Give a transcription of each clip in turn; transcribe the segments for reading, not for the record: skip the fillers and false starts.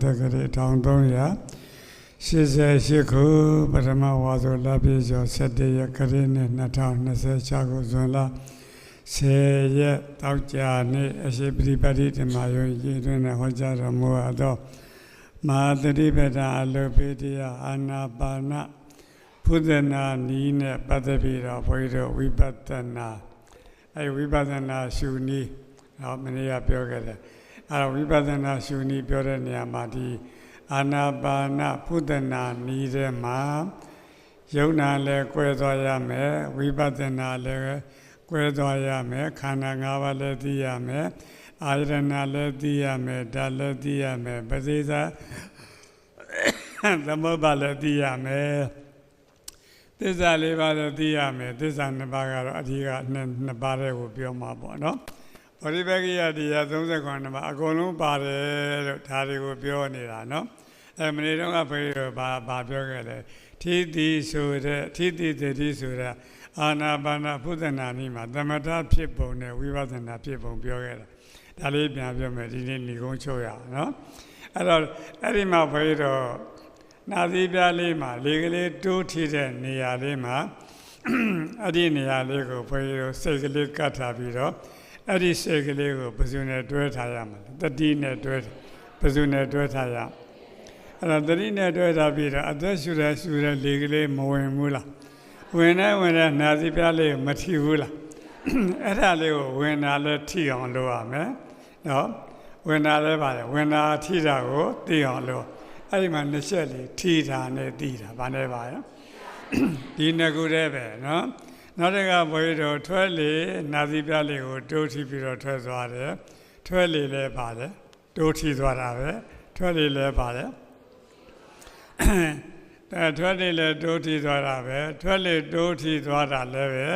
တက္ကရာ1388ခုပထမဝါဆိုလပြည့်ကျော်17ရက်ခရစ်နှစ်2026ခုဇွန်လ10ရက်တောက်ကြနေ့အရှိပရိပတ်တိဓမ္မယုံကြည်တွင်ဟောကြားတော်မူအပ်သောမဟာသတိပဋ္ဌာန်အလုပိတရားအာနာပါနဘုဒ္ဓနာနီးနဲ့ပတ်သက်ပြီးတော့ဘုရားတို့ဝိပဿနာဝိပဿနာရှုနည်းမနေ့ကပြောခဲ့တယ်ဝိပဿနာရှုနည်းပြောတဲ့နေရာမှာဒီအာနာပါနဘုဒ္ဓနာနီးတဲ့မှာယုံနာလည်းကွဲသွားရမယ်ဝိပဿနာလည်းကွဲသွားရမယ်ခန္ဓာ၅ပါးလည်းသိရမယ်အာရဏလည်းသိရမယ်ဓာတ်လည်းသိရမယ်ပရိသသမုပ္ပါလည်းသိရမယ်သစ္စာ၄ပါးလည်းသိရမယ်သစ္စာ၂ပါးကတော့အဓိက၂ပါးတွေကိုပြောမှာပေါ့နော်ပရိပက္ခိယတရား39ပါးအကုန်လုံးပါတယ်လို့ဒါတွေကိုပြောနေတာနော်မနေ့တုန်းကဘုရားတို့ဘာပြောခဲ့လဲထိတိဆိုတဲ့ထိတိတတိဆိုတဲ့အာနာပါနဘုဒ္ဓနာနည်းမှာသမထဖြစ်ပုံနဲ့ဝိပဿနာဖြစ်ပုံပြောခဲ့တာဒါလေးပြန်ပြောမယ်ဒီနေ့ညီကုန်းချုပ်ရအောင်နော်အဲ့တော့အဲ့ဒီမှာဘုရားတို့နာသီးပြားလေးမှာလေကလေးတိုးထီတဲ့နေရာလေးမှာအဲ့ဒီနေရာလေးကိုဘုရားတို့စိတ်ကလေးကတ်ထားပြီးတော့အဲ့ဒီစိတ်ကလေးကိုဘယ်သူနဲ့တွဲထားရမလဲတတိနဲ့တွဲဘယ်သူနဲ့တွဲထားရအဲ့တော့တတိနဲ့တွဲထားပြီးတော့အသက်ရှူတဲ့လေကလေးမဝင်ဘူးလားဝင်တဲ့နာသီးပြားလေးမထီဘူးလားအဲ့ဒါလေးကိုဝင်တာလည်းထီအောင်လုပ်ရမယ်နော်ဝင်တာလည်းပါတယ်ဝင်တာထီတာကိုသိအောင်လုပ်အဲ့ဒီမှာနှစ်ချက်လေးထီတာနဲ့သိတာဘာနဲ့ပါရောဒီနှစ်ခုတည်းပဲနော်နောက်တစ်ခါဘုရားတော်ထွက်လေနာသီးပြားလေးကိုတိုးထီပြီးတော့ထွက်သွားတယ်ထွက်လေလည်းပါတယ်တိုးထီသွားတာပဲထွက်လေလည်းပါတယ်ထွက်လေလည်းတိုးထီသွားတာပဲထွက်လေတိုးထီသွားတာလည်းပဲ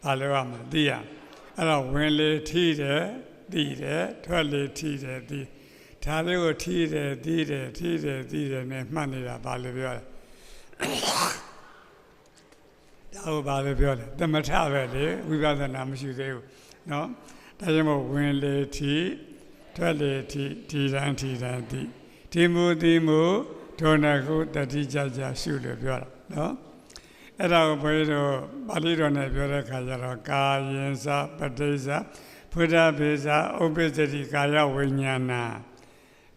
ဘာလို့ရမလဲသိရအဲ့တော့ဝင်လေထီတယ်သိတယ်ထွက်လေထီတယ်သိဒါလေးကိုထီတယ်သိတယ်ထီတယ်သိတယ်နဲ့မှတ်နေတာဘာလို့ပြောလဲဒါကိုဘာလို့ပြောလဲသမထပဲလေဝိပဿနာမရှိသေးဘူးเนาะဒါကြောင့်မို့ဝင်လေထီထွက်လေထီဒီတိုင်းသိဒီမူဒေါနကုတတိကြရှုလို့ပြောတာเนาะအဲ့ဒါကိုဘုရားတို့ပါဠိတော်နဲ့ပြောတဲ့ခါကျတော့ကာယင်္စပဋိစ္ဆဘုဒ္ဓဘေဇဥပ္ပစ္စတိကာယဝိညာဏ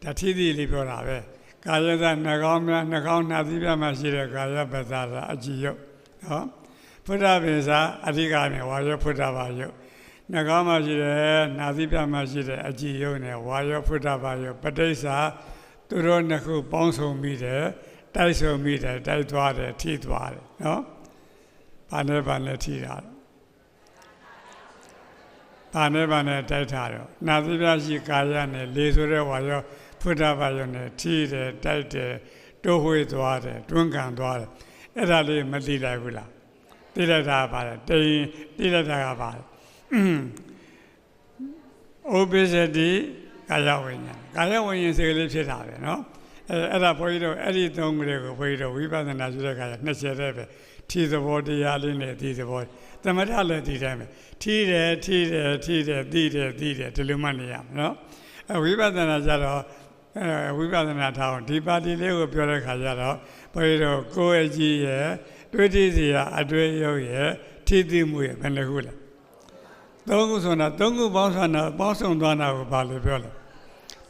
ဒါထိတိလေးပြောတာပဲကာယသနှကောင်းများနှကောင်းနှာသီးပြမှာရှိတဲ့ကာယပဇာအကြည်ယုတ်နော်ဘုဒ္ဓဘေဇအဓိကနဲ့ဝါယောဘုဒ္ဓဘာယုတ်နှကောင်းမှာရှိတဲ့နှာသီးပြမှာရှိတဲ့အကြည်ယုတ်နဲ့ဝါယောဘုဒ္ဓဘာယုတ်ပဋိစ္ဆသူတို့နှစ်ခုပေါင်းစုံပြီးတယ်တိုက်ဆုံပြီးတယ်တိုက်သွားတယ်ထိသွားတယ်နော်ဘာနဲ့ထိတာဘာနဲ့တိုက်ထားတော့နာသီးပြရှိကာယနဲ့လေဆိုတဲ့ဝါယောဘုဒ္ဓဘာယုတ်နဲ့ထိတယ်တိုက်တယ်တိုးဝှေ့သွားတယ်တွန်းကန်သွားတယ်အဲ့ဒါလေးမသိလိုက်ဘူးလားသိလိုက်တာပါတယ်တိန်သိလိုက်တာကပါတယ်ဥပ္ပစ္စတိကာယဝိညာဉ်စိတ်ကလေးဖြစ်တာပဲနော်အဲ့ဒါဘုန်းကြီးတို့အဲ့ဒီသုံးခုလေးကိုဘုန်းကြီးတို့ဝိပဿနာဆိုတဲ့ခါကျ20တဲ့ပဲထီသဘောတရားလေးနဲ့ဒီသဘောသမထလည်းဒီတိုင်းပဲထီတယ်သိတယ်ဒီလိုမှနေရမယ်နော်ဝိပဿနာကြတော့ဝိပဿနာထားအောင်ဒီပါဠိလေးကိုပြောတဲ့ခါကျတော့ဘုန်းကြီးတို့ကိုယ်အကြည့်ရဲ့တွေ့တိစီရအတွေ့ရုပ်ရဲ့ထိသိမှုရဲ့ဘယ်နှခုလဲသုံးခုဆိုတာသုံးခုပေါင်းစုံသွားတာကိုဘာလို့ပြောလဲ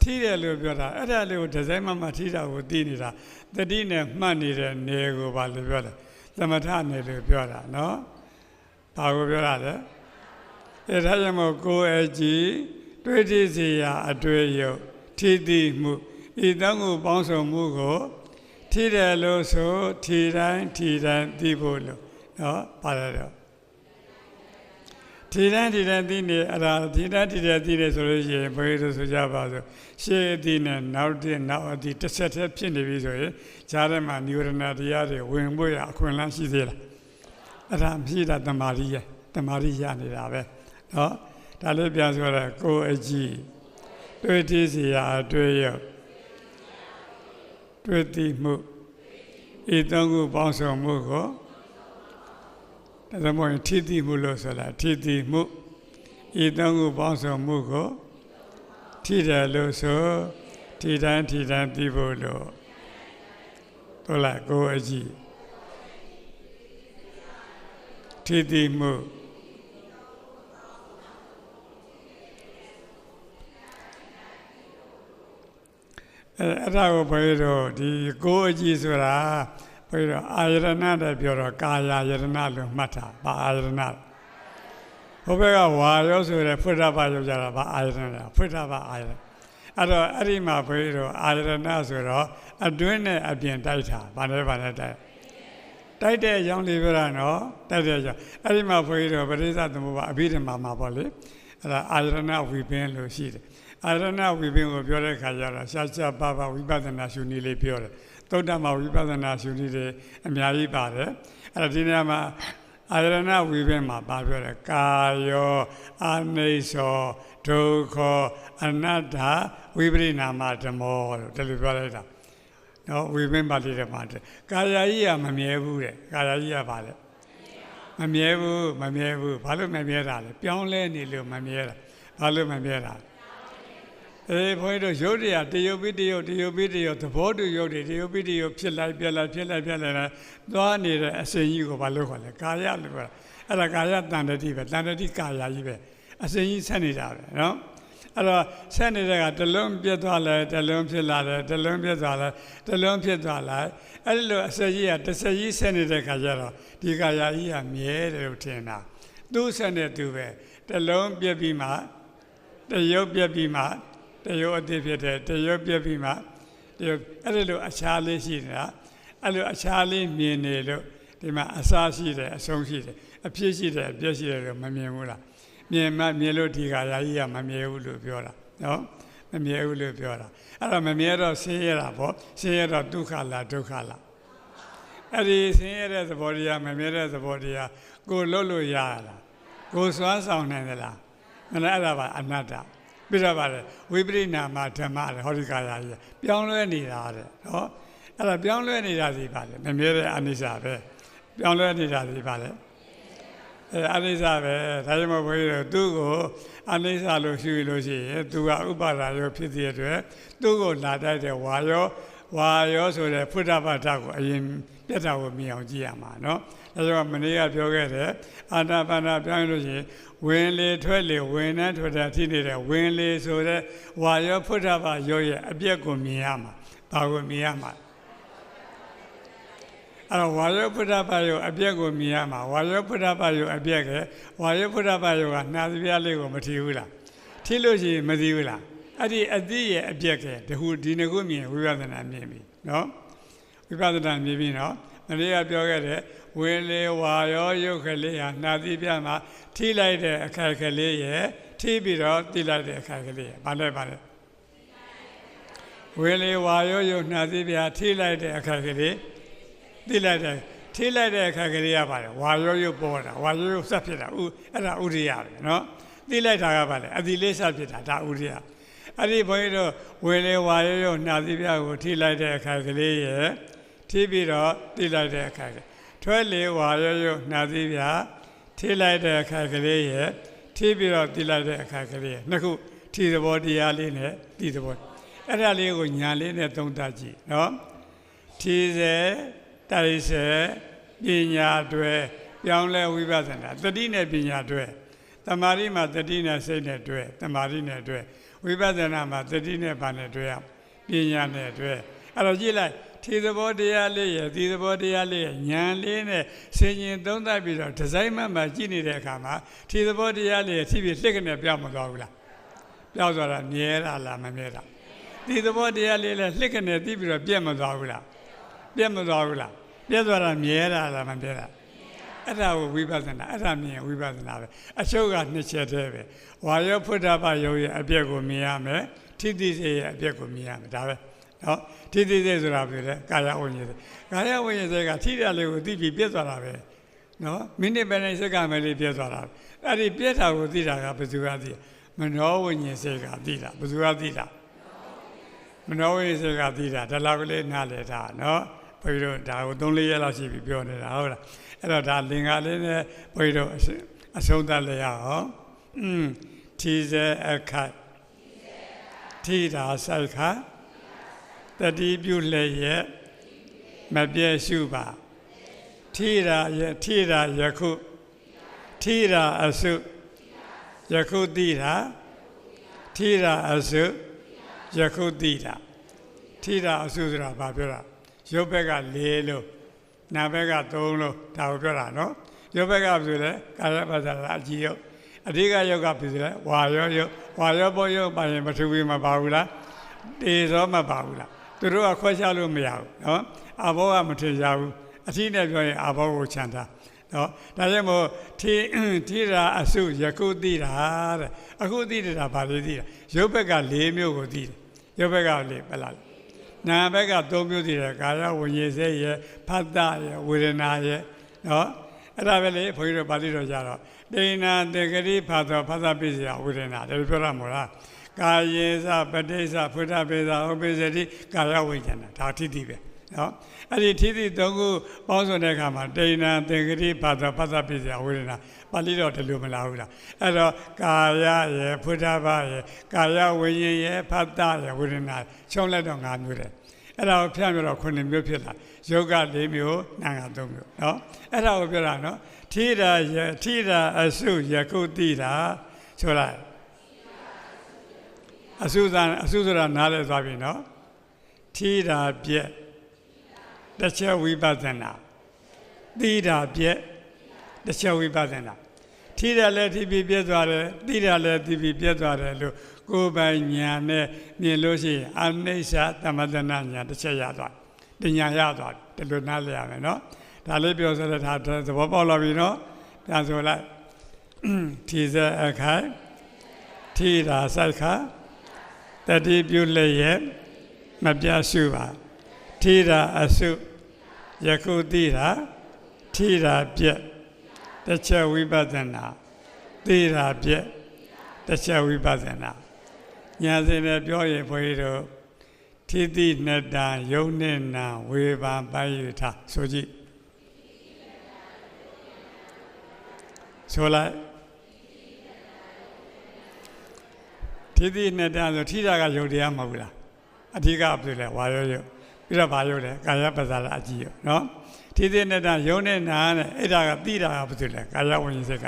ထိတယ်လို့ပြောတာအဲ့ဒါလေးကိုဒီဇိုင်းမှထိတာကိုသိနေတာတတိနဲ့မှတ်နေတဲ့နေကိုဘာလို့ပြောလဲသမထနေလို့ပြောတာနော်ဘာကိုပြောတာလဲအဲ့ဒါကြောင့်မို့ကိုယ်အကြည့်တွေ့တိစီရအတွေ့ရုပ်ထိသိမှုဤသုံးခုပေါင်းစုံမှုကိုထိတယ်လို့ဆိုထိတိုင်းသိဖို့လို့နော်ပါတယ်တော့ထိတိုင်းသိနေအဲ့ဒါထိတိုင်းသိနေဆိုလို့ရှိရင်ဘယ်လိုဆိုကြပါစို့ရှေ့အသည့်နဲ့နောက်အသည့်တစ်ဆက်တည်းဖြစ်နေပြီဆိုရင်ဈာထဲမှာနိဝရဏတရားတွေဝင်ဖို့ရအခွင့်အလမ်းရှိသေးလားအဲ့ဒါမရှိတာတမာရီရနေတာပဲနော်ဒါလေးပြန်ဆိုတော့ကိုယ်အကြည့်တွေ့တိစီရာအတွေ့ရုပ်တွေ့သိမှုဤသုံးခုပေါင်းစုံမှုကိုဒါမှမဟုတ်ထိသိမှုလို့ဆိုတာထိသိမှုဤသုံးခုပေါင်းစုံမှုကိုထိတယ်လို့ဆို ထီတန်းသိဖို့လို့ဟုတ်လားကိုအကြည့်ထီတိမှုအဲ့ဒါကိုဘယ်လိုဒီကိုအကြည့်ဆိုတာဘယ်လိုအာယရဏတဲ့ပြောတော့ကာယယရဏလို့မှတ်တာဘာအာယရဏဟိုဘက်ကဝါရောဆိုတဲ့ဖွတ်တာပါရောက်ကြတာဘာအာယရဏလဲဖွတ်တာပါအာယရဏအဲ့တော့အဲ့ဒီမှာဘယ်လိုအာယရဏဆိုတော့အတွင်းနဲ့အပြင်တိုက်တာဘာနဲ့တိုက်တဲ့အကြောင်းလေးပြောတာနော်တိုက်တဲ့အကြောင်းအဲ့ဒီမှာဘုန်းကြီးတို့ပရိစ္ဆသမုပ္ပါအဘိဓမ္မာမှာပေါ့လေအဲ့ဒါအာယရဏဝိပင်းလို့ရှိတယ်အာရဏဝိပင်းကိုပြောတဲ့ခါကျတော့ရှားပါဝိပဿနာရှုနည်းလေးပြောတယ်သုတ္တမဝိပဿနာရှုနည်းတွေအများကြီးပါတယ်အဲ့ဒါဒီနေရာမှာအာရဏဝိပင်းမှာဘာပြောလဲကာယောအနိစ္စဒုက္ခအနတ္တဝိပရိနာမဓမ္မောလို့ဒီလိုပြောလိုက်တာနော်ဝိပင်းပါဠိထဲမှာကာယကြီးကမမြဲဘူးတဲ့ကာယကြီးကဘာလဲမမြဲဘူးဘာလို့မမြဲတာလဲပြောင်းလဲနေလို့မမြဲတာဘာလို့မမြဲတာဘုန်းကြီးတို့ရုပ်တရားတရုပ်ပြီးတရုပ်သဘောတူရုပ်တွေတရုပ်ပြီးတရုပ်ဖြစ်လိုက်သွားနေတဲ့အစဉ်ကြီးကိုဘာလို့ခေါ်လဲကာယလို့ခေါ်တာအဲ့ဒါကာယတန်တတိပဲတန်တတိကာယကြီးပဲအစဉ်ကြီးဆက်နေတာပဲနော်အဲ့တော့ဆက်နေတဲ့ကတလုံးပြတ်သွားလဲတလုံးဖြစ်လာတယ်တလုံးပြတ်သွားလဲတလုံးဖြစ်သွားလိုက်အဲ့ဒီလိုအစဉ်ကြီးကတစ်ဆက်ကြီးဆက်နေတဲ့ခါကျတော့ဒီကာယကြီးကမြဲတယ်လို့ထင်တာသူ့ဆက်နေသူပဲတလုံးပြတ်ပြီးမှတရုပ်ပြတ်ပြီးမှတရုပ်အသေးဖြစ်တယ်တရုပ်ပြက်ပြီးမှတရုပ်အဲ့ဒီလိုအခြားလေးရှိနေတာအဲ့လိုအခြားလေးမြင်နေလို့ဒီမှာအစရှိတယ်အဆုံးရှိတယ်အဖြစ်ရှိတယ်အပြည့်ရှိတယ်လို့မမြင်ဘူးလားမြင်လို့ဒီကာယကြီးကမမြဲဘူးလို့ပြောတာနော်မမြဲဘူးလို့ပြောတာအဲ့တော့မမြဲတော့ဆင်းရဲတာပေါ့ဆင်းရဲတော့ဒုက္ခလားဒုက္ခလားအဲ့ဒီဆင်းရဲတဲ့သဘောတရားမမြဲတဲ့သဘောတရားကိုလွတ်လို့ရလားကိုစွမ်းဆောင်နိုင်သလားမလားအဲ့ဒါပါအနတ္တပြရပါတယ်ဝိပရိနာမဓမ္မလေဟောဒီကာယကြီးပြောင်းလဲနေတာတဲ့နော်အဲ့ဒါပြောင်းလဲနေတာစီပါလေမမြဲတဲ့အနိစ္စပဲပြောင်းလဲနေတာစီပါလေအနိစ္စပဲဒါကြောင့်မို့ဘုရားသူ့ကိုအနိစ္စလို့ရှုလို့ရှိရင်သူကဥပါဒါရောဖြစ်တဲ့အတွက်သူ့ကိုလာတတ်တဲ့ဝါရောဆိုတဲ့ဖုဒ္ဓဘာသာကိုအရင်ပြတ်တာကိုမြင်အောင်ကြည့်ရမှာနော်ဒါကြောင့်မနေ့ကပြောခဲ့တဲ့အာနာပါနာပြောင်းလို့ရှိရင်ဝင်လေထွက်လေဝင်နဲ့ထွက်တာဖြစ်နေတဲ့ဝင်လေဆိုတဲ့ဝါရောဖုဒ္ဓဘာရောရဲ့အပြက်ကိုမြင်ရမှာဘာကိုမြင်ရမှာအဲ့တော့ဝါရောဖုဒ္ဓဘာရောအပြက်ကိုမြင်ရမှာဝါရောဖုဒ္ဓဘာရောအပြက်ကဝါရောဖုဒ္ဓဘာရောကနှာသပြားလေးကိုမထီဘူးလားထီလို့ရှိရင်မသိဘူးလားအဲ့ဒီအသိရဲ့အပြက်ကဒီနှစ်ခုမြင်ဝိပဿနာမြင်ပြီနော်ဝိပဿနာမြင်ပြီနော်မနေ့ကပြောခဲ့တဲ့ဝင်လေဝါရောရုပ်ကလေးဟာနှာသပြားမှာထိလိုက်တဲ့အခိုက်ကလေးရဲ့ထိပြီးတော့တိလိုက်တဲ့အခိုက်ကလေးရဲ့ဘာလဲဝေလေဝါရောယုနှာသပြားထိလိုက်တဲ့အခိုက်ကလေးတိလိုက်တဲ့ထိလိုက်တဲ့အခါကလေးရပါတယ်ဝါရောရုပ်ပေါ်တာဝါရောရုပ်ဆက်ဖြစ်တာအဲ့ဒါဥရိယပဲနော်တိလိုက်တာကပါလေအတိလေးဆက်ဖြစ်တာဒါဥရိယအဲ့ဒီဘုန်းကြီးတို့ဝေလေဝါရောရုပ်နှာသပြားကိုထိလိုက်တဲ့အခါကလေးရဲ့ထိပြီးတော့တိလိုက်တဲ့အခါကထွက်လေဝါရောရုပ်နှာသပြားထိလိုက်တဲ့အခါကလေးရဲ့ထိပြီးတော့တိလိုက်တဲ့အခါကလေးရဲ့နှစ်ခုထိသဘောတရားလေးနဲ့တိသဘောအဲ့ဒါလေးကိုညာလေးနဲ့သုံးသပ်ကြည့်နော်ထိစေတိုက်စေပညာတွေပြောင်းလဲဝိပဿနာတတိနဲ့ပညာတွေတမာရီမှာတတိနဲ့စိတ်နဲ့တွေတမာရီနဲ့တွေဝိပဿနာမှာတတိနဲ့ဘာနဲ့တွေရပညာနဲ့တွေအဲ့တော့ကြည့်လိုက်ထိသဘောတရားလေးရဲ့ဒီသဘောတရားလေးရဲ့ဉာဏ်လေးနဲ့ဆင်ញင်သုံးသပ်ပြီးတော့ဒီဇိုင်းမှကြည့်နေတဲ့အခါမှာထိသဘောတရားလေးရဲ့ထိပြီးလှစ်ကနေပြောင်းမသွားဘူးလားပြောင်းသွားတာမြဲတာလားမမြဲတာဒီသဘောတရားလေးလည်းလှစ်ကနေသိပြီးတော့ပြတ်မသွားဘူးလားပြတ်မသွားဘူးလားပြတ်သွားတာမြဲတာလားမမြဲတာအဲ့ဒါကိုဝိပဿနာအဲ့ဒါမြင်ဝိပဿနာပဲအချုပ်ကနှစ်ချက်တည်းပဲဝါရောဖုဒ္ဓဘာယောရဲ့အပြက်ကိုမြင်ရမယ်ထိတိစေရဲ့အပြက်ကိုမြင်ရမယ်ဒါပဲနော်ထိတိစေဆိုတာပြောတယ်ကာယဝိညာဉ်စေကာယဝိညာဉ်စေကထိတာလေးကိုသိပြီးပြတ်သွားတာပဲနော်မိနစ်ပဲနဲ့စက္ကန့်ပဲလေးပြတ်သွားတာအဲ့ဒီပြတ်တာကိုသိတာကဘယ်သူကသိမနောဝိညာဉ်စေကသိတာဘယ်သူကသိတာမနောဝိညာဉ်စေကသိတာဒါလောက်ကလေးနားလည်တာနော်ဘုရားတို့ဒါကို3-4ရက်လောက်ရှိပြီပြောနေတာဟုတ်လားအဲ့တော့ဒါလင်္ကာလေးနဲ့ဘုရားတို့အဆုံးသတ်လိုက်ရအောင်ထီစေအခတ်ထီတာဆိုင်ခါ တတိပြုလျက်မပြည့်စုပါထိရာယခုထိရာအစုယခုတိတာထိရာအစုယခုတိတာထိရာအစုဆိုတာဘာပြောတာရုပ်ဘက်က4လို့နာဘက်က3လို့ဒါကိုပြောတာနော်ရုပ်ဘက်ကဘာဆိုလဲကာယပဇာအကြည့်ရုပ်အဓိကရုပ်ကဘာဆိုလဲဝါရောရုပ်ဝါရောဘောရုပ်ပါရင်ပထဝီမပါဘူးလားတေဇောမပါဘူးလားသူတို့ကခွဲခြားလို့မရဘူးနော်အဘောကမထင်ကြဘူးအထိနဲ့ပြောရင်အဘောကိုခြံထားနော်ဒါကြောင့်မို့ထိရာအစုယခုသိတာတဲ့အခုသိတာဘာလို့သိတာရုပ်ဘက်က4မျိုးကိုသိတယ်ရုပ်ဘက်က4ဘယ်လားနာဘက်က3မျိုးသိတယ်ကာယဝိညာဉ်စေရဲ့ဖတ်တရဲ့ဝေဒနာရဲ့နော်အဲ့ဒါပဲလေဘုန်းကြီးတို့ပါဠိတော်ကြတော့တေနာတေဂရိဖတ်တော်ဖတ်တပိစယဝေဒနာတယ်ပြောရမို့လားကာယေသပဋိစ္စဖုဒ္ဓပေသဥပ္ပစ္စတိကာယဝိညာဏဒါထိတိပဲနော်အဲ့ဒီထိတိ3ခုပေါင်းစုံတဲ့အခါမှာတေနာတေဂရိဖတ်တော်ဖတ်တပိစယဝေဒနာပါဠိတော်တယ်လို့မလားဘူးလားအဲ့တော့ကာယရဲ့ဖုဒ္ဓဘာရဲ့ကာယဝိညာဉ်ရဲ့ဖတ်တရဲ့ဝေဒနာချုံလက်တော့5မျိုးတယ်အဲ့ဒါကိုဖြန့်ပြတော့9မျိုးဖြစ်လာယောဂ4မျိုးနာငါ3မျိုးနော်အဲ့ဒါကိုပြောတာနော်ထိရာအစုယခုတိတာဆိုလိုက်အစုဆိုတာနားလဲသွားပြီနော်ထိတာပြက်တစ်ချက်ဝိပဿနာသိတာပြက်တစ်ချက်ဝိပဿနာထိတာလည်းထိပြီးပြက်သွားတယ်သိတာလည်းသိပြီးပြက်သွားတယ်လို့ကိုယ်ပိုင်ညာနဲ့မြင်လို့ရှိရင်အနိစ္စသမထနာညာတစ်ချက်ရသွားတယ်ဉာဏ်ရသွားတယ်ဒီလိုနားလဲရမယ်နော်ဒါလေးပြောစတဲ့ဒါသဘောပေါက်လာပြီနော်ပြန်ဆိုလိုက်ထိစအခိုင်ထိတာစိုက်ခါတတိပြုလျက်မပြစုပါထိတာအစုယခုသိတာထိတာပြက်တစ်ချက်ဝိပဿနာသိတာပြက်တစ်ချက်ဝိပဿနာညာစင်နဲ့ပြောရင်ဘုန်းကြီးတို့ထိတိနှစ်တန်ယုံနဲ့နာဝေဘာပိုင်းယူထားဆိုကြည့်ဆိုလိုက်ထိတိနှစ်တန်ဆိုထိတာကယုံတရားမဟုတ်ဘူးလားအဓိကပြောလဲဝါရောယုံပြီးတော့ဘာယုံလဲကာယပဇာလအကြည့်ယုံနော်ထိတိနှစ်တန်ယုံနဲ့နာနဲ့အဲ့ဒါကသိတာကဘာဖြစ်လဲကာယဝိညာဉ်စိတ်က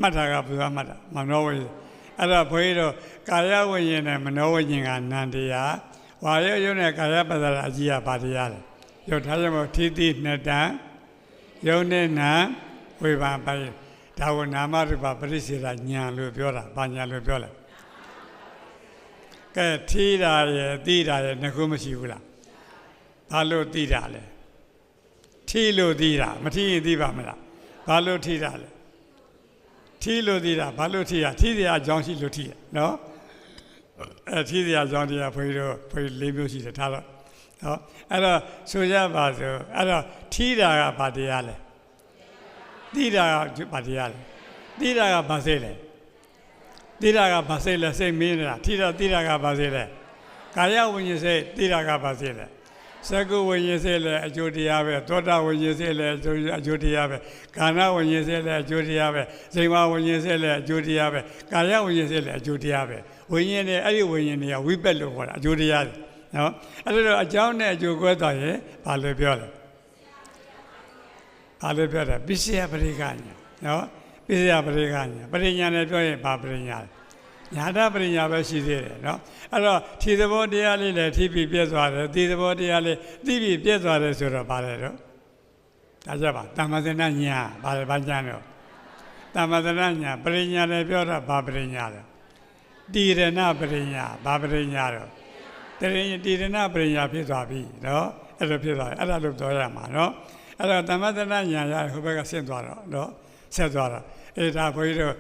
မှတ်တာကဘယ်လိုမှတ်တာမနောဝိညာဉ်အဲ့တော့ဘုန်းကြီးတို့ကာယဝိညာဉ်နဲ့မနောဝိညာဉ်ကနန္တရားဝါရောယုံနဲ့ကာယပဇာလအကြည့်ကဘာတရားလဲယုံထားရမို့ထိတိနှစ်တန်ယုံနဲ့နာဝေဘာပိုင်းဒါကိုနာမရူပပရိစ္ဆေဒညာလို့ပြောတာဘာညာလို့ပြောလဲကဲထိတာရဲ့သိတာရဲ့နှစ်ခုမရှိဘူးလားဘာလို့သိတာလဲထိလို့သိတာမထိရင်သိပါမလားဘာလို့ထိတာလဲထိလို့သိတာဘာလို့ထိရထိစရာအကြောင်းရှိလို့ထိရနော်ထိစရာအကြောင်းတရားဘုန်းကြီးတို့4မျိုးရှိတယ်ထားတော့နော်အဲ့တော့ဆိုရပါစို့အဲ့တော့ထိတာကဘာတရားလဲသိတာကဘာတရားလဲသိတာကဘာစိတ်လဲသိတာကဘာစိတ်လဲစိတ်မင်းနေတာထိတာသိတာကဘာစိတ်လဲကာယဝိညာဉ်စိတ်သိတာကဘာစိတ်လဲသက္ကုဝိညာဉ်စိတ်လည်းအကျိုးတရားပဲသောတာဝိညာဉ်စိတ်လည်းအကျိုးတရားပဲကာဏဝိညာဉ်စိတ်လည်းအကျိုးတရားပဲဇိမဝိညာဉ်စိတ်လည်းအကျိုးတရားပဲကာယဝိညာဉ်စိတ်လည်းအကျိုးတရားပဲဝိညာဉ်နဲ့အဲ့ဒီဝိညာဉ်တွေကဝိပက်လို့ခေါ်တာအကျိုးတရားတွေနော်အဲ့ဒါတော့အကြောင်းနဲ့အကျိုးကွဲသွားရင်ဘာလို့ပြောလဲဘာလို့ပြောတာပစ္စယပရိက္ခညာနော်ပစ္စယပရိက္ခညာပရိညာနဲ့ပြောရင်ဘာပရိညာလဲညာတပရိညာပဲရှိသေးတယ်နော်အဲ့တော့ထိသဘောတရားလေးလည်းထိပြီးပြည့်သွားတယ်သိသဘောတရားလေးသိပြီးပြည့်သွားတယ်ဆိုတော့ဘာလဲတော့ဒါကြပါတမ္မသနာညာဘာလဲဘာညာတော့တမ္မသနာညာပရိညာလည်းပြောတာဘာပရိညာလဲတိရဏပရိညာဘာပရိညာတော့တိရဏပရိညာဖြစ်သွားပြီနော်အဲ့လိုဖြစ်သွားတယ်အဲ့ဒါလို့ပြောရမှာနော်အဲ့တော့တမ္မသနာညာရဟိုဘက်ကဆင့်သွားတော့နော်ဆက်သွားတော့အဲ့ဒါဘုန်းကြီးတို့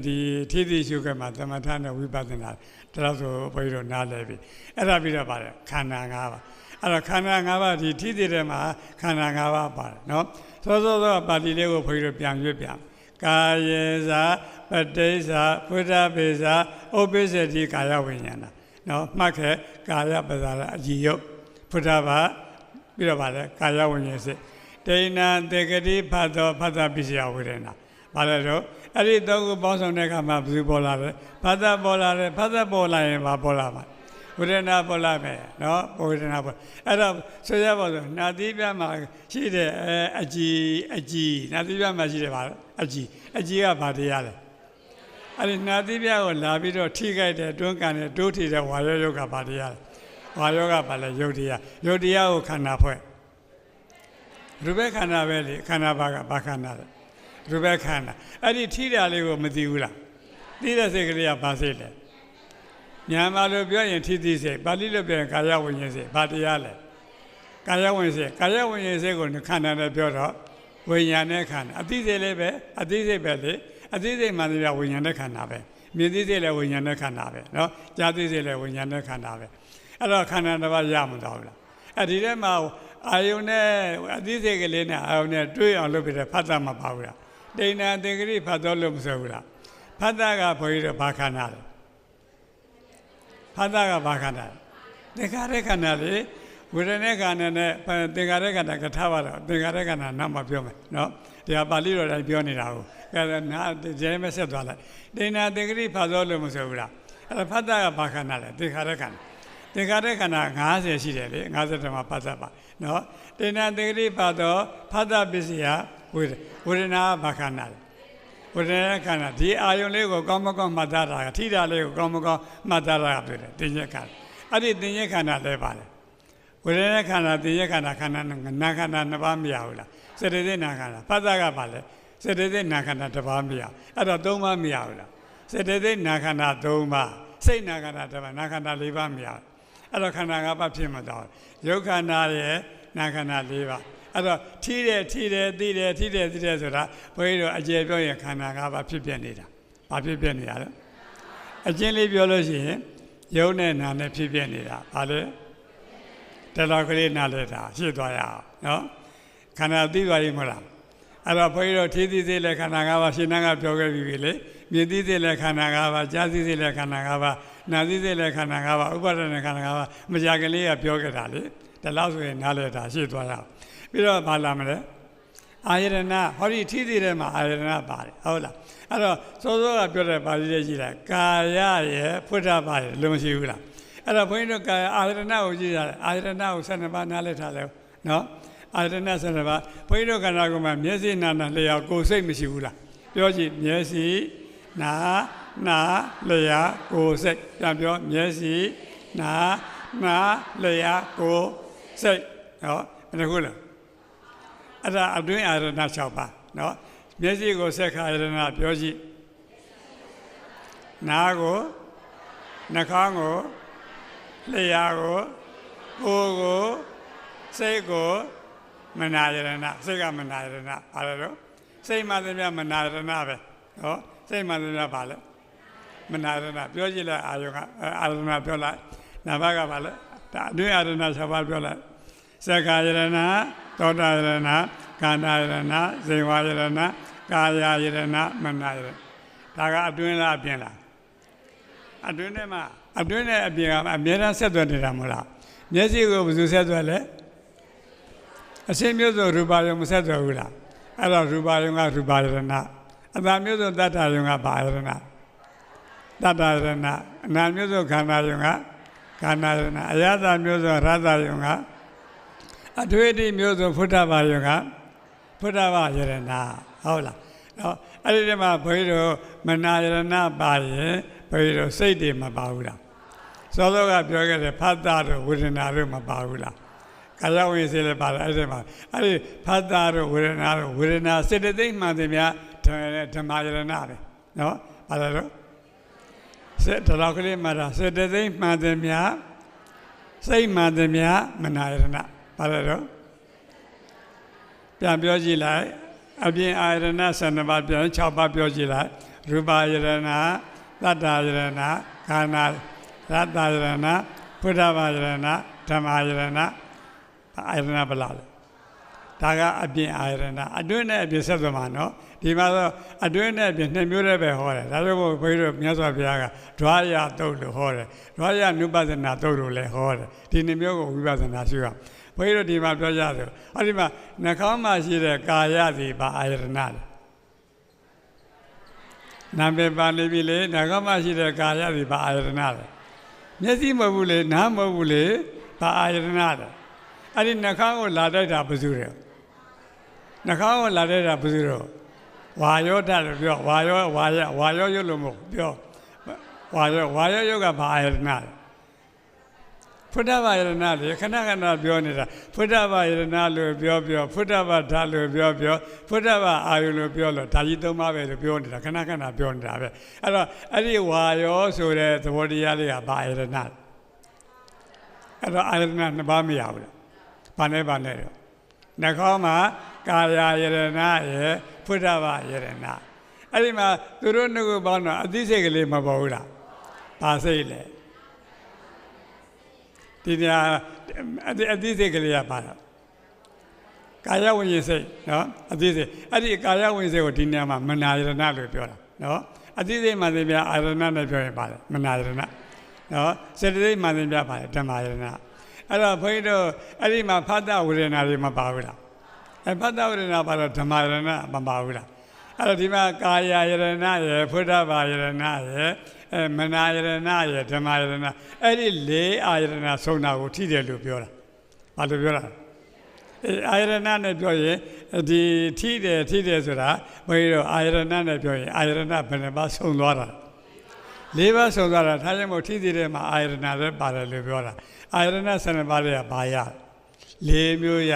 ဒီထိတိရှုကမှာသမထနဲ့ဝိပဿနာဒါတော့ဆိုဘုန်းကြီးတို့နားလည်ပြီအဲ့ဒါပြီးတော့ပါတယ်ခန္ဓာ၅ပါးအဲ့တော့ခန္ဓာ၅ပါးဒီထိတိထဲမှာခန္ဓာ၅ပါးပါတယ်နော်စောပါဠိလေးကိုဘုန်းကြီးတို့ပြန်ရွတ်ပြန်ကာယေဇာပဋိစ္စဖုဒ္ဓပေဇာဥပ္ပစ္စတိကာယဝိညာဏနော်မှတ်ခဲ့ကာယပဇာရအကြည်ယုတ်ဖုဒ္ဓဘာပြီးတော့ပါတယ်ကာယဝိညာဉ်စိတ်တေနာတေဂတိဖတ်တော်ဖတ်တာပစ္စယဝေဒနာဘာလဲတော့အဲ့ဒီ3ခုပေါင်းစုံတဲ့အခါမှာဘယ်သူပေါ်လာလဲဖတ်တာပေါ်လာတယ်ဖတ်တာပေါ်လာရင်ဘာပေါ်လာမှာ ဝေဒနာပေါ်လာမယ်နော်ဝေဒနာပေါ်အဲ့တော့ဆိုရပါစို့နာသီးပြမှာရှိတဲ့အကြည်နာသီးပြမှာရှိတယ်ပါအကြည်ကဘာတရားလဲအဲ့ဒီနာသီးပြကိုလာပြီးတော့ထိခိုက်တဲ့တွန်းကန်တဲ့တိုးထီတဲ့ဝါရောယောကဘာတရားလဲဝါယောကဘာလဲယုတ်တရားကိုခန္ဓာဖွဲ့ရူပခန္ဓာပဲလေခန္ဓာဘာခန္ဓာလဲရူပခန္ဓာအဲ့ဒီထိတာလေးကိုမသိဘူးလားသိတဲ့စိတ်ကလေးကဘာစိတ်လဲမြန်မာလိုပြောရင်ထိသိစိတ်ပါဠိလိုပြောရင်ကာယဝိညာဉ်စိတ်ဘာတရားလဲကာယဝိညာဉ်စိတ်ကိုခန္ဓာနဲ့ပြောတော့ဝိညာဉ်နဲ့ခန္ဓာအသိစိတ်လည်းပဲအသိစိတ်ပဲလေအသိစိတ်မှန်တယ်ဝိညာဉ်နဲ့ခန္ဓာပဲမြင်သိစိတ်လည်းဝိညာဉ်နဲ့ခန္ဓာပဲနော်ကြားသိစိတ်လည်းဝိညာဉ်နဲ့ခန္ဓာပဲအဲ့တော့ခန္ဓာတစ်ပါးရမှာတော့ဘူးလားအဲ့ဒီထဲမှာအာယုန်နဲ့အသိစိတ်ကလေးနဲ့အာယုန်နဲ့တွေးအောင်လုပ်ပြီးတော့ဖတ်တာမပါဘူးလားဒိဋ္ဌာသင်္ကတိဖတ်တော့လို့မဆိုဘူးလားဖတ်တာကဘုန်းကြီးတို့ဘာခန္ဓာလဲဖတ်တာကဘာခန္ဓာသင်္ခါရခန္ဓာလေဝေဒနာခန္ဓာနဲ့သင်္ခါရခန္ဓာကထားပါတော့သင်္ခါရခန္ဓာနောက်မှပြောမယ်နော်ဒီဟာပါဠိတော်တိုင်းပြောနေတာကိုအဲဒါနာကျဲမဆက်သွားလိုက်ဒိဋ္ဌာသင်္ကတိဖတ်တော့လို့မဆိုဘူးလားအဲ့ဒါဖတ်တာကဘာခန္ဓာလဲသင်္ခါရခန္ဓာသင်္ခါရခန္ဓာ50ရှိတယ်လေ50တမှာဖတ်တာပါနော်ဒိဋ္ဌာသင်္ကတိဖတ်တော့ဖတ်တာပစ္စည်းဟာဝေဒနာဘာခန္ဓာလဲဝေဒနာခန္ဓာဒီအာယုန်လေးကိုကောင်းမကောင်းမှတ်သားတာကထိတာလေးကိုကောင်းမကောင်းမှတ်သားတာဖြစ်တယ်သင်္ညက်ခန္ဓာအဲ့ဒီသင်္ညက်ခန္ဓာလဲပါလေဝေဒနာခန္ဓာသင်္ညက်ခန္ဓာနာခန္ဓာနှစ်ပါးမရဘူးလားစေတသိက်နာခန္ဓာဖတ်တာကပါလေစေတသိက်နာခန္ဓာတစ်ပါးမရအဲ့တော့သုံးပါးမရဘူးလားစေတသိက်နာခန္ဓာသုံးပါးစိတ်နာခန္ဓာတစ်ပါးနာခန္ဓာ၄ပါးမရအဲ့တော့ခန္ဓာ၅ပါးဖြစ်မှာတော့ရုပ်ခန္ဓာရဲ့နာခန္ဓာ၄ပါးအဲ့တော့ထိတယ်သိတယ်ဆိုတာဘုန်းကြီးတို့အကျေပြောရင်ခန္ဓာ၅ပါးဖြစ်ပြနေတာဘာဖြစ်ပြနေတာလဲအချင်းလေးပြောလို့ရှိရင်ယုံနဲ့နာနဲ့ဖြစ်ပြနေတာဘာလဲတလောကလေးနားလဲတာရှင်းသွားရအောင်နော်ခန္ဓာသိသွားရင်မဟုတ်လားအဲ့တော့ဘုန်းကြီးတို့ထိသိစိတ်လည်းခန္ဓာ၅ပါးရှင်းနှံကပြောခဲ့ပြီလေမြင်သိစိတ်လည်းခန္ဓာ၅ပါးကြားသိစိတ်လည်းခန္ဓာ၅ပါးနာသိစိတ်လည်းခန္ဓာ၅ပါးဥပါဒနာခန္ဓာ၅ပါးမကြာကလေးကပြောခဲ့တာလေဒါလောက်ဆိုရင်နားလဲတာရှင်းသွားရအောင်ပြီးတော့ဘာလာမလဲအာယတနာဟောဒီထိသိတဲ့မှာအာယတနာပါတယ်ဟုတ်လားအဲ့တော့စောစောကပြောတဲ့ပါဠိလေးရှိတာကာယရဲ့ဖွတ်တာပါတယ်လုံးမရှိဘူးလားအဲ့တော့ဘုန်းကြီးတို့ကာယအာယတနာကိုကြည့်ရတယ်အာယတနာကို12ပါးနားလည်ထားလဲနော်အာယတနာ12ပါးဘုန်းကြီးတို့ခန္ဓာကိုယ်မှာမျက်စိနာနာလျှာကိုယ်စိတ်မရှိဘူးလားပြောကြည့်မျက်စိနာလျှာကိုယ်စိတ်ပြန်ပြောမျက်စိနာလျှာကိုယ်စိတ်ဟောဘယ်နှခုလဲအဲ့ဒါအတွင်းအာရဏ6ပါးနော်မျက်စိကိုဆက်ခါအာရဏပြောကြည့်နားကိုနှာခေါင်းကိုလျှာကိုကိုယ်ကိုစိတ်ကိုမနာယရဏစိတ်ကမနာယရဏဘာလဲတော့စိတ်မှသမျှမနာယရဏပဲနော်စိတ်မှသမျှဘာလဲမနာယရဏပြောကြည့်လိုက်အာယုကအာရဏပြောလိုက်နာဘကဘာလဲဒါအတွင်းအာရဏ6ပါးပြောလိုက်စက္ခာယရဏသောတာယရဏခန္ဓာယရဏဇေဝယရဏကာယယရဏမနာယရဏဒါကအတွင်းလားအပြင်လားအတွင်းနဲ့မှအတွင်းနဲ့အပြင်ကအမြဲတမ်းဆက်သွယ်နေတာမဟုတ်လားမျက်စိကိုဘယ်သူဆက်သွယ်လဲအရှင်းမျိုးစုံရူပါယုံမဆက်သွယ်ဘူးလားအဲ့တော့ရူပါယုံကရူပါယရဏအတ္တမျိုးစုံတတ္တယုံကဘာယရဏတတ္တယရဏအနာမျိုးစုံခန္ဓာယုံကခန္ဓာယရဏအယတမျိုးစုံရတယုံကအထွေအထိမျိုးစုံဖုဒ္ဓဘာယုံကဖုဒ္ဓဘာယရဏဟုတ်လားနော်အဲ့ဒီမှာဘုန်းကြီးတို့မနာယရဏပါရင်ဘုန်းကြီးတို့စိတ်တွေမပါဘူးလားစောစောကပြောခဲ့တဲ့ဖတ်တာတို့ဝေဒနာတို့မပါဘူးလားကာယဝိစေလည်းပါတယ်အဲ့ဒီမှာအဲ့ဒီဖတ်တာတို့ဝေဒနာစေတသိက်မှန်တယ်များဓမ္မယရဏပဲနော်ဘာလဲတော့စေတလောကလေးမှာစေတသိက်မှန်တယ်များစိတ်မှန်တယ်များမနာယရဏဘာလဲတော့ပြန်ပြောကြည့်လိုက်အပြင်အာယရဏ12ပါးပြန်6ပါးပြောကြည့်လိုက်ရူပယရဏသတ္တယရဏခန္ဓာရတ္တယရဏဖုဒ္ဓဘာယရဏဓမ္မယရဏအာယရဏဘလားလဲဒါကအပြင်အာယရဏအတွင်းနဲ့အပြင်ဆက်သွယ်မှာနော်ဒီမှာတော့အတွင်းနဲ့အပြင်2မျိုးတည်းပဲဟောတယ်ဒါကြောင့်ဘုန်းကြီးတို့မြတ်စွာဘုရားကဒွါရတုတ်လို့ဟောတယ်ဒွါရနုပသနာတုတ်လို့လည်းဟောတယ်ဒီ2မျိုးကိုဝိပဿနာရှုရဘုန်းကြီးတို့ဒီမှာပြောကြတယ်ဟောဒီမှာနှာခေါင်းမှာရှိတဲ့ကာယစီပါအာယရဏလေနာမည်ပါနေပြီလေနှာခေါင်းမှာရှိတဲ့ကာယစီပါအာယရဏလေ မျက်စိမဟုတ်ဘူးလေနားမဟုတ်ဘူးလေဘာအာယတနာလဲအဲ့ဒီနှာခေါင်းကိုလာတိုက်တာဘယ်သူလဲနှာခေါင်းကိုလာတိုက်တာဘယ်သူတော့ဝါယောဓာတ်လို့ပြောဝါယောရုပ်လို့မဟုတ်ပြောဝါယောရုပ်ကဘာအာယတနာလဲဖုဒ္ဓဘာယတနာလေခဏခဏပြောနေတာဖုဒ္ဓဘာယတနာလို့ပြောဖုဒ္ဓဘာဓာတ်လို့ပြောဖုဒ္ဓဘာအာယုလို့ပြောလို့ဒါကြီးသုံးပါပဲလို့ပြောနေတာခဏခဏပြောနေတာပဲအဲ့တော့အဲ့ဒီဝါယောဆိုတဲ့သဘောတရားလေးကဘာအာယတနာအဲ့တော့အာယတနာနှစ်ပါးမရဘူးလားဘာနဲ့တော့နှာခေါင်းမှာကာယယတနာရဲ့ဖုဒ္ဓဘာယတနာအဲ့ဒီမှာသူတို့နှစ်ခုပေါင်းတော့အသိစိတ်ကလေးမပေါ်ဘူးလားဘာစိတ်လဲဒီနေရာအသိစိတ်ကလေးကပါတော့ကာယဝိညာဉ်စိတ်နော်အသိစိတ်အဲ့ဒီကာယဝိညာဉ်စိတ်ကိုဒီနေရာမှာမနာယတနာလို့ပြောတာနော်အသိစိတ်မှသင်ပြအာရဏနဲ့ပြောရင်ပါတယ်မနာယတနာနော်စေတသိက်မှသင်ပြပါတယ်ဓမ္မယတနာအဲ့တော့ဘုန်းကြီးတို့အဲ့ဒီမှာဖတ်တာဝေဒနာတွေမပါဘူးလားဖတ်တာဝေဒနာပါတော့ဓမ္မယတနာမပါဘူးလားအဲ့တော့ဒီမှာကာယယတနာရယ်ဖုဒ္ဓဘာယတနာရယ်မနာယတနာရယ်ဓမ္မယတနာအဲ့ဒီလေးအာယတနာဆုံးတာကိုထိတယ်လို့ပြောတာဘာလို့ပြောတာအာယတနာနဲ့ပြောရင်ဒီထိတယ်ဆိုတာဘုန်းကြီးတို့အာယတနာနဲ့ပြောရင်အာယတနာဘယ်နှပါဆုံးသွားတာလေးပါဆုံးသွားတာထားရင်မို့ထိသေးတယ်မှာအာယတနာလည်းပါတယ်လို့ပြောတာအာယတနာ12ပါးတွေကဘာရ၄မျိုးရ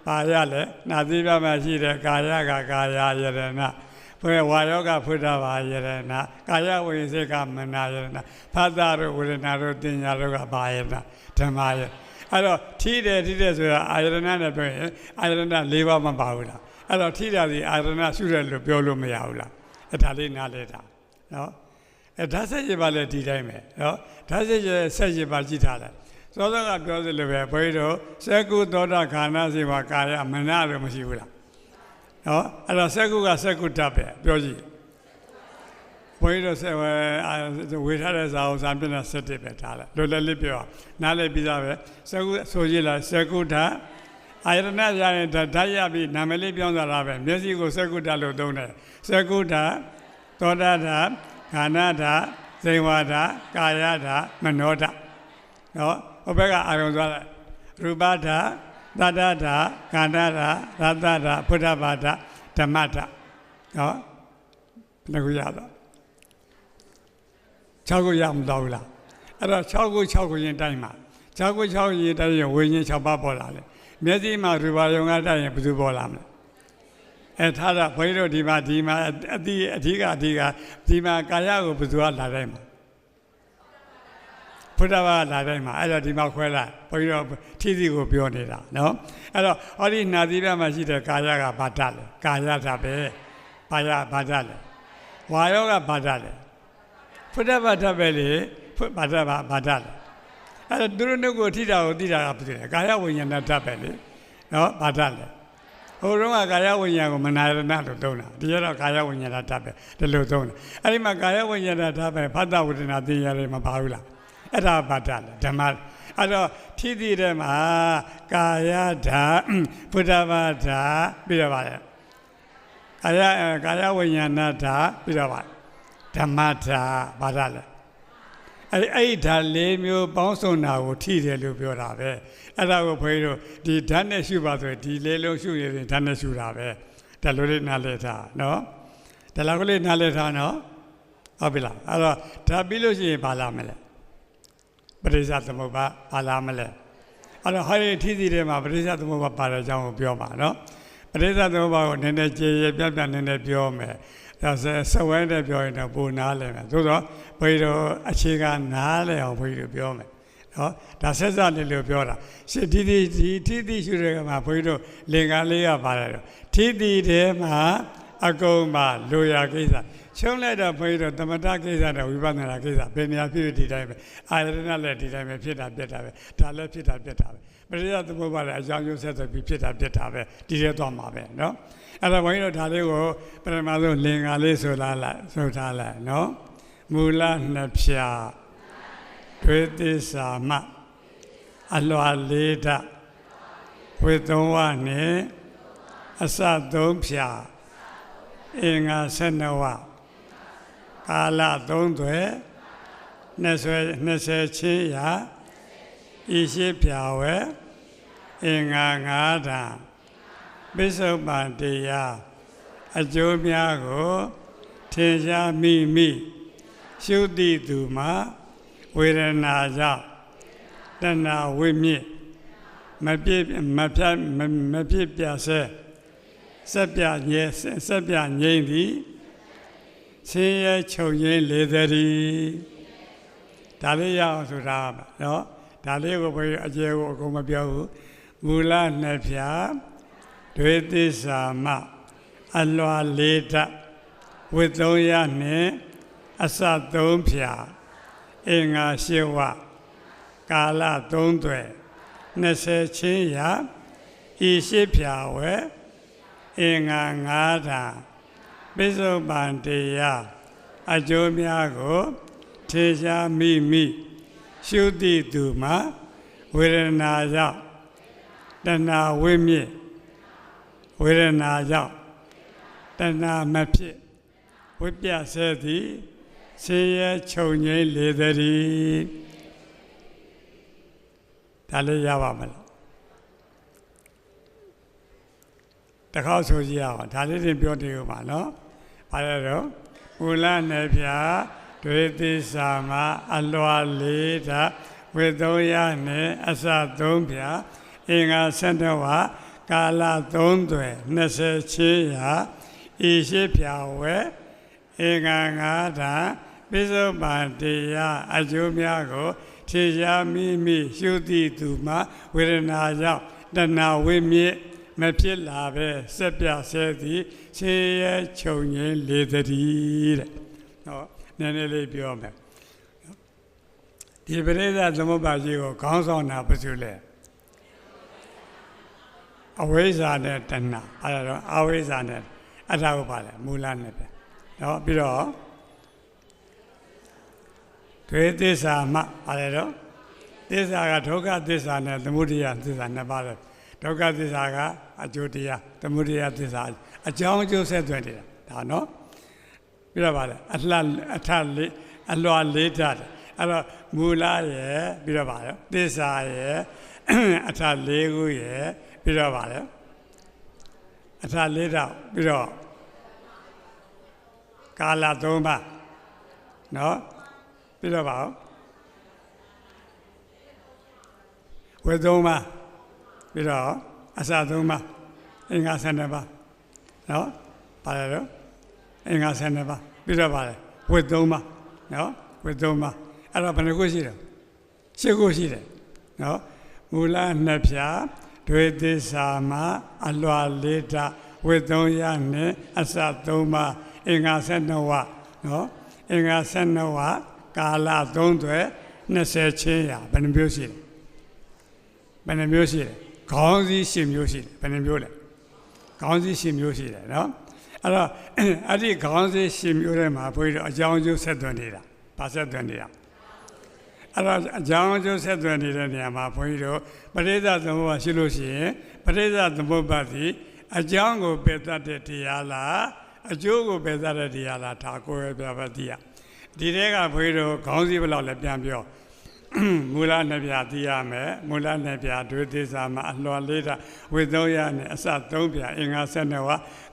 ဘာရလဲနာသီးပြမှာရှိတဲ့ကာယကကာယယတနာဘယ်ဝါယောကဖုဒ္ဓဘာယတနာကာယဝိစေကမနာယတနာဖသတို့ဝေဒနာတို့တင်ညာတို့ကဘာယတနာဓမ္မယအဲ့တော့ထိတယ်ဆိုတာအာယတနာနဲ့ပြောရင်အာယတနာ၄ပါးမပါဘူးလားအဲ့တော့ထိတာဒီအာယတနာရှုတယ်လို့ပြောလို့မရဘူးလားအဲ့ဒါလေးနားလဲတာနော်အဲ့ဓာတ်ဆက်ရပါလေဒီတိုင်းပဲနော်ဓာတ်ဆက်ရပါကြည့်ထားတယ်စောစောကပြောသလိုပဲဘုန်းကြီးတို့စက္ကုသောတာခန္ဓာစီမှာကာယမနာလို့မရှိဘူးလားနော်အဲ့တော့စက္ကုကစက္ကုဓာတ်ပဲပြောကြည့်ဘုန်းကြီးတို့ဝေထားတဲ့ဇာအောင်စာမျက်နှာ7ပဲထားလိုက်လွယ်လွယ်လေးပြောနားလည်ပြီးသားပဲစက္ကုဆိုကြည့်လားစက္ကုဓာတ်အာယတနာရရင်ဓာတ်ရပြီးနာမည်လေးပြောင်းသွားတာပဲမျက်စိကိုစက္ကုဓာတ်လို့သုံးတယ်စက္ကုဓာတ်သောတာဓာတ်ခန္ဓာဓာတ်ဇိဝဓာတ်ကာယဓာတ်မနောဓာတ်နော်ဟိုဘက်ကအာရုံသွားလိုက်ရူပဓာတ်သတ္တဓာတ်ခန္ဓာဓာတ်ရတ္တဓာတ်ဖုဒ္ဓဘာဓာတ်ဓမ္မဓာတ်နော်ဘယ်ခုရတော့6ခုရမတော့ဘူးလားအဲ့တော့6ခုရင်တိုင်းမှာ6ခုရင်တိုင်းရင်ဝိညာဉ်6ပါးပေါ်လာတယ်မျက်စိမှာရူပယုံကတိုင်းရင်ဘယ်သူပေါ်လာမလဲထားတော့ဘုန်းကြီးတို့ဒီမှာအဓိကဒီမှာကာယကိုဘယ်သူကလာတိုင်းမှာဖုဒ္ဓဘာလာတိုင်းမှာအဲ့တော့ဒီမှာခွဲလိုက်ဘုန်းကြီးတို့ထိစီကိုပြောနေတာနော်အဲ့တော့ဟောဒီနာသီးပြမှာရှိတဲ့ကာယကဘာဓာတ်လဲကာယဓာတ်ပဲဘာဓာတ်လဲဝါယောကဘာဓာတ်လဲဖုဒ္ဓဘာဓာတ်ပဲလေဘာဓာတ်လဲအဲ့တော့သူတို့နှစ်ကိုထိတာကိုသိတာကဘယ်လိုလဲကာယဝိညာဏဓာတ်ပဲလေနော်ဘာဓာတ်လဲဟိုတုန်းကကာယဝိညာဉ်ကိုမနာရဏလို့သုံးတာဒီကတော့ကာယဝိညာဏဓာတ်ပဲဒီလိုသုံးတာအဲ့ဒီမှာကာယဝိညာဏဓာတ်ပဲဖတ်တဝေဒနာသိရတယ်မပါဘူးလားအဲ့ဒါဘာဓာတ်လဲဓမ္မအဲ့တော့ထိတိထဲမှာကာယဓာတ်ဖုဒ္ဓဘာဓာတ်ပြီးတော့ပါလေကာယဝိညာဏဓာတ်ပြီးတော့ပါဓမ္မဓာတ်ဘာဓာတ်လဲအဲ့ဓာတ်၄မျိုးပေါင်းစုံတာကိုထိတယ်လို့ပြောတာပဲအဲ့ဒါကိုဘုန်းကြီးတို့ဒီဓာတ်နဲ့ရှုပါဆိုရင်ဒီလေးလုံးရှုရင်ဓာတ်နဲ့ရှုတာပဲဒါလိုလေးနားလည်ထားနော်ဒါလောက်လေးနားလည်ထားနော်ဟုတ်ပြီလားအဲ့တော့ဓာတ်ပြီးလို့ရှိရင်ဘာလာမလဲပရိစ္ဆသမုပ္ပါဘာလာမလဲအဲ့တော့ဟောဒီထိစီထဲမှာပရိစ္ဆသမုပ္ပါပါတဲ့အကြောင်းကိုပြောပါနော်ပရိစ္ဆသမုပ္ပါကိုနည်းနည်းကြေပြနည်းနည်းပြောမယ်ဒါစဝဲတဲ့ပြောရင်တော့ပိုနားလည်မယ်သို့သောဘုရားတို့အခြေခံနားလည်အောင်ဘုရားတို့ပြောမယ်နော်ဒါဆက်စလေးလို့ပြောတာဒီထိတိရှုတဲ့ကမှာဘုရားတို့လင်္ကာလေးကပါတယ်တော့ထိတိထဲမှာအကုန်ပါလိုရာကိစ္စရှုံးလိုက်တော့ဘုရားတို့သမထကိစ္စနဲ့ဝိပဿနာကိစ္စဘယ်နေရာဖြစ်ဒီတိုင်းပဲအာရဏလည်းဒီတိုင်းပဲဖြစ်တာပြက်တာပဲဒါလည်းဖြစ်တာပြက်တာပဲပရိယသမုပ္ပါလည်းအကြောင်းကျိုးဆက်သွယ်ပြီးဖြစ်တာပြက်တာပဲဒီထဲသွားမှာပဲနော်အဲ့ဒါဘုန်းကြီးတို့ဒါလေးကိုပထမဆုံးလင်္ကာလေးဆိုထားလိုက်နော်မူလနှစ်ဖြာဒွေသစ္စာမအလွာလေးဓာတ်ဝေသုံးဝနဲ့အစသုံးဖြာအင်္ဂါ12ဝကာလ3သွဲ 20ချင်းရာဤရှိဖြာဝဲအင်္ဂါ9ဓာတ်ပိဿုပန်တရားအကျိုးများကိုထင်ရှားမိရှုတိသူမှာဝေဒနာကြောင့်တဏှာဝိမြင့်မဖြစ်ပြဆဲစက်ပြငြိမ့်သည်ဆင်းရဲချုပ်ငြိမ်းလေသည်ဒါလေးရအောင်ဆိုတာနော်ဒါလေးကိုဘယ်အကျေကိုအကုန်မပြောဘူးမူလနှစ်ဖြာတွေသစ္စာမအလွာလေးဓာတ်ဝိသုံးရနှင့်အစ3ဖြာအင်္ဂါ8ဝကာလ3သွဲ20ချင်းရာဤ8ဖြာဝဲအင်္ဂါ9ဓာတ်ပိဿုပန်တရားအကျိုးများကိုထေရှားမိရှုတိသူမှာဝေဒနာကြောင့်တဏှာဝိမြင့်ဝေဒနာကြောင့်တဏှာမဖြစ်ဝိပြဆဲသည်ဆင်းရဲချုပ်ငြိမ်းလေသည်ဒါလေးရပါမလားတခါဆိုကြည့်ရအောင်ဒါလေးတွေပြောနေဦးပါနော်ဘာလဲတော့မူလနယ်ဖြာတွေသစ္စာမှာအလွာလေးဓာတ်ဝိသုံးရနှင့်အစ3ဖြာအင်္ဂါ12ဝကာလ3သွဲ20ချင်းရာဤ8ဖြာဝဲအင်္ဂါ9ဓာတ်ပိဿုပန်တရားအကျိုးများကိုထေရှားမိရှုတိသူမှာဝေဒနာကြောင့်တဏှာဝိမြင့်မဖြစ်လာပဲစက်ပြဆဲသည်ဆင်းရဲချုပ်ငြိမ်းလေသည်တဲ့နော်နည်းနည်းလေးပြောမယ်ဒီပရိသတ်သမုပ္ပါကြီးကိုခေါင်းဆောင်တာဘာလို့လဲအဝိဇ္ဇာနဲ့တဏှာအဲ့ဒါတော့အဝိဇ္ဇာနဲ့အထာကိုပါလဲမူလနဲ့ပဲနော်ပြီးတော့တွေသစ္စာမှအဲ့ဒါတော့သစ္စာကဒုက္ခသစ္စာနဲ့သမုဒယသစ္စာနှစ်ပါးလဲဒုက္ခသစ္စာကအကျိုးတရားသမုဒယသစ္စာအကြောင်းအကျိုးဆက်သွယ်နေတာဒါနော်ပြီးတော့ပါလဲအလွာလေးဓာတ်အဲ့တော့မူလရဲ့ပြီးတော့ပါလဲသစ္စာရဲ့အထ4ခုရဲ့ပြီးတော့ပါလဲအထ4ဓာတ်ပြီးတော့ကာလ3ပါးနော်ပြီးတော့ပါဝေ3ပါးပြီးတော့အစ3ပါးအင်္ဂါ12ပါးနော်ပါလဲတော့အင်္ဂါ12ပါးပြီးတော့ပါလဲဝေ3ပါးနော်ဝေ3ပါးအဲ့တော့ဘယ်နှခုရှိတယ်10ခုရှိတယ်နော်မူလနှစ်ဖြာတွေသစ္စာမှာအလွာလေးဓာတ်ဝိသုံးရနဲ့အစ3ပါးအင်္ဂါ12ဝနော်အင်္ဂါ12ဝကာလ3သွဲ20ချင်းရာဘယ်နှမျိုးရှိလဲဘယ်နှမျိုးရှိလဲခေါင်းစည်း10မျိုးရှိတယ်ဘယ်နှမျိုးလဲခေါင်းစည်း10မျိုးရှိတယ်နော်အဲ့တော့အဲ့ဒီခေါင်းစည်း10မျိုးထဲမှာဘုန်းကြီးတို့အကြောင်းအကျိုးဆက်သွယ်နေတာဘာဆက်သွယ်နေတာအဲ့တော့အကြောင်းအကျိုးဆက်သွယ်နေတဲ့နေရာမှာဘုန်းကြီးတို့ပရိသတ်သမုပ္ပါရှိလို့ရှိရင်ပရိသတ်သမုပ္ပါသည်အကြောင်းကိုပယ်တတ်တဲ့တရားလားအကျိုးကိုပယ်တတ်တဲ့တရားလားဒါကိုယ်ပဲပြပါသိရဒီတဲကဘုန်းကြီးတို့ခေါင်းစည်းဘယ်လောက်လဲပြန်ပြောမူလနှစ်ဖြာသိရမယ်မူလနှစ်ဖြာဒွေသစ္စာမှာအလွန်လေးတာဝိသုံးရနဲ့အစ3ဖြာအင်္ဂါ12ဝ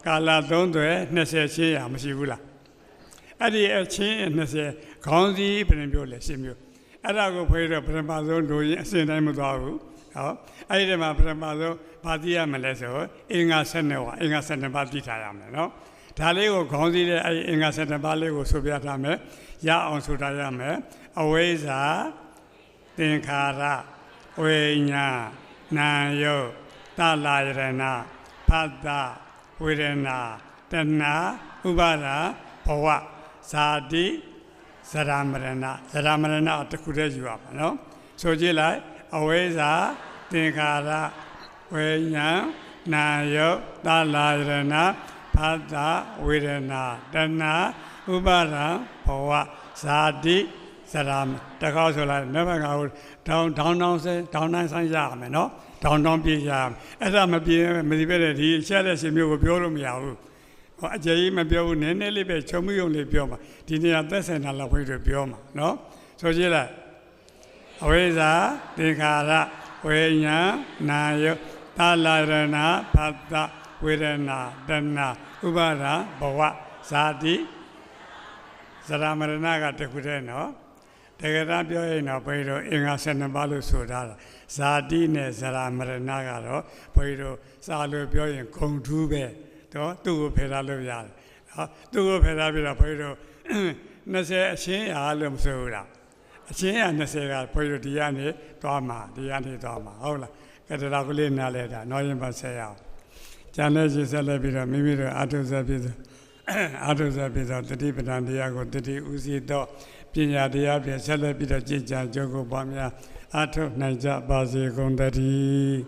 ကာလ3သွဲ20ချင်းရာမရှိဘူးလားအဲ့ဒီအချင်း20ခေါင်းစည်းဘယ်နှမျိုးလဲ10မျိုးအဲ့ဒါကိုဖွေးတော့ပထမဆုံးလူရင်အစဉ်တိုင်းမသွားဘူးဟောအဲ့ဒီမှာပထမဆုံးဘာသိရမလဲဆိုအင်္ဂါ12ဝအင်္ဂါ12ပါးသိထားရမယ်နော်ဒါလေးကိုခေါင်းစည်းတဲ့အဲ့ဒီအင်္ဂါ12ပါးလေးကိုဆိုပြထားမယ်ရအောင်ဆိုထားရမယ်အဝိဇ္ဇာသင်္ခါရဝိညာဉ်နာယုတ်သလာယရဏဖတ်တာဝေဒနာတဏှာဥပါဒဘဝဇာတိဇရာမရဏတခုတည်းယူရပါနော်ဆိုကြည့်လိုက်အဝိဇ္ဇာသင်္ခါရဝိညာဉ်နာယုတ်သလာယရဏဖတ်တာဝေဒနာတဏှာဥပါဒဘဝဇာတိဇရာတခါဆိုလိုက်နံပါတ်5ကိုဒေါင်းဆိုင်ရမယ်နော်ဒေါင်းပြေးရမယ်အဲ့ဒါမပြေးမဒီပဲဒီအချက်လက်ရှင်မျိုးကိုပြောလို့မရဘူးဟောအကျေကြီးမပြောဘူးနည်းနည်းလေးပဲချုံမှုယုံလေးပြောမှာဒီနေရာသက်ဆိုင်တာလောက်ဖွေးတွေပြောမှာနော် ဆိုကြည့်လိုက်အဝိဇ္ဇာသင်္ခါရဝိညာဉ်နာယုသာလရဏဖတ်တဝေဒနာတဏဥပါဒဘဝဇာတိဇရာမရဏကတခုတည်းနော်တကယ်တော့ပြောရင်တော့ဘုရားတို့အင်္ဂါ12ပါးလို့ဆိုထားတာဇာတိနဲ့ဇရာမရဏကတော့ဘုရားတို့စာလို့ပြောရင်ဂုံထူးပဲတော့သူ့ကိုဖယ်ထားလို့ရတယ်နော်သူ့ကိုဖယ်ထားပြီးတော့ဘုရားတို့20အချင်းရာလို့မဆိုဘူးလားအချင်းရာ20ကဘုရားတို့ဒီကနေသွားမှာဟုတ်လားကတရာကလေးနားလဲတာနောက်ရင်ပါဆက်ရအောင်ကျန်တဲ့ရှင်ဆက်လက်ပြီးတော့မိမိတို့အာထုဇပ်ပြီးတော့တတိပဒံတရားကိုတတိဥစီတော့ပညာတရားဖြင့်ဆက်လက်ပြီးတော့ကြည်ကြံကြိုးကိုပွားများအာထုနိုင်ကြပါစေကုန်သတည်း